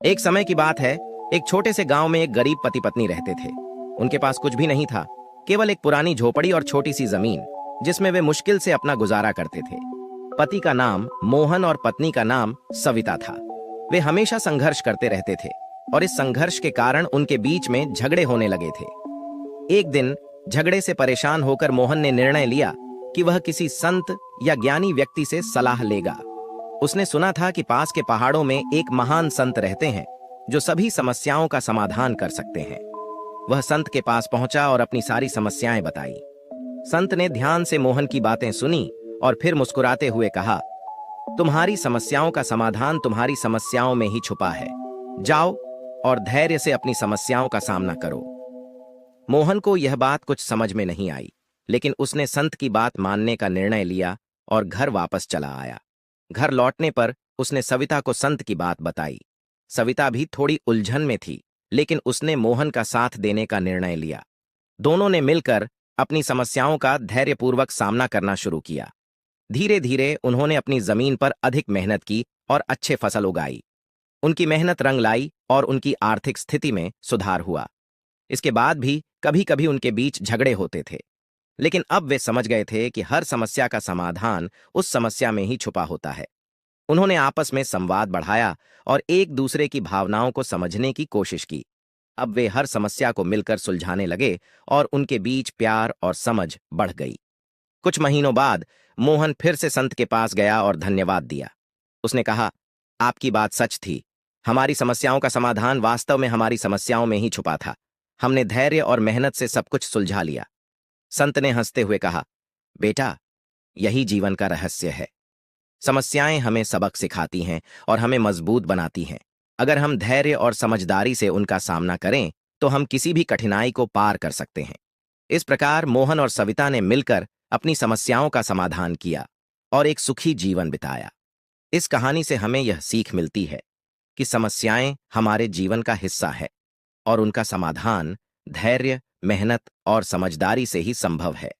एक समय की बात है। एक छोटे से गांव में एक गरीब पति पत्नी रहते थे। उनके पास कुछ भी नहीं था, केवल एक पुरानी झोपड़ी और छोटी सी जमीन, जिसमें वे मुश्किल से अपना गुजारा करते थे। पति का नाम मोहन और पत्नी का नाम सविता था। वे हमेशा संघर्ष करते रहते थे और इस संघर्ष के कारण उनके बीच में झगड़े होने लगे थे। एक दिन झगड़े से परेशान होकर मोहन ने निर्णय लिया कि वह किसी संत या ज्ञानी व्यक्ति से सलाह लेगा। उसने सुना था कि पास के पहाड़ों में एक महान संत रहते हैं जो सभी समस्याओं का समाधान कर सकते हैं। वह संत के पास पहुंचा और अपनी सारी समस्याएं बताई। संत ने ध्यान से मोहन की बातें सुनी और फिर मुस्कुराते हुए कहा, तुम्हारी समस्याओं का समाधान तुम्हारी समस्याओं में ही छुपा है। जाओ और धैर्य से अपनी समस्याओं का सामना करो। मोहन को यह बात कुछ समझ में नहीं आई, लेकिन उसने संत की बात मानने का निर्णय लिया और घर वापस चला आया। घर लौटने पर उसने सविता को संत की बात बताई। सविता भी थोड़ी उलझन में थी, लेकिन उसने मोहन का साथ देने का निर्णय लिया। दोनों ने मिलकर अपनी समस्याओं का धैर्यपूर्वक सामना करना शुरू किया। धीरे धीरे उन्होंने अपनी जमीन पर अधिक मेहनत की और अच्छे फसल उगाई। उनकी मेहनत रंग लाई और उनकी आर्थिक स्थिति में सुधार हुआ। इसके बाद भी कभी कभी उनके बीच झगड़े होते थे, लेकिन अब वे समझ गए थे कि हर समस्या का समाधान उस समस्या में ही छुपा होता है। उन्होंने आपस में संवाद बढ़ाया और एक दूसरे की भावनाओं को समझने की कोशिश की। अब वे हर समस्या को मिलकर सुलझाने लगे और उनके बीच प्यार और समझ बढ़ गई। कुछ महीनों बाद मोहन फिर से संत के पास गया और धन्यवाद दिया। उसने कहा, आपकी बात सच थी। हमारी समस्याओं का समाधान वास्तव में हमारी समस्याओं में ही छुपा था। हमने धैर्य और मेहनत से सब कुछ सुलझा लिया। संत ने हंसते हुए कहा, बेटा, यही जीवन का रहस्य है। समस्याएं हमें सबक सिखाती हैं और हमें मजबूत बनाती हैं। अगर हम धैर्य और समझदारी से उनका सामना करें तो हम किसी भी कठिनाई को पार कर सकते हैं। इस प्रकार मोहन और सविता ने मिलकर अपनी समस्याओं का समाधान किया और एक सुखी जीवन बिताया। इस कहानी से हमें यह सीख मिलती है कि समस्याएं हमारे जीवन का हिस्सा है और उनका समाधान धैर्य, मेहनत और समझदारी से ही संभव है।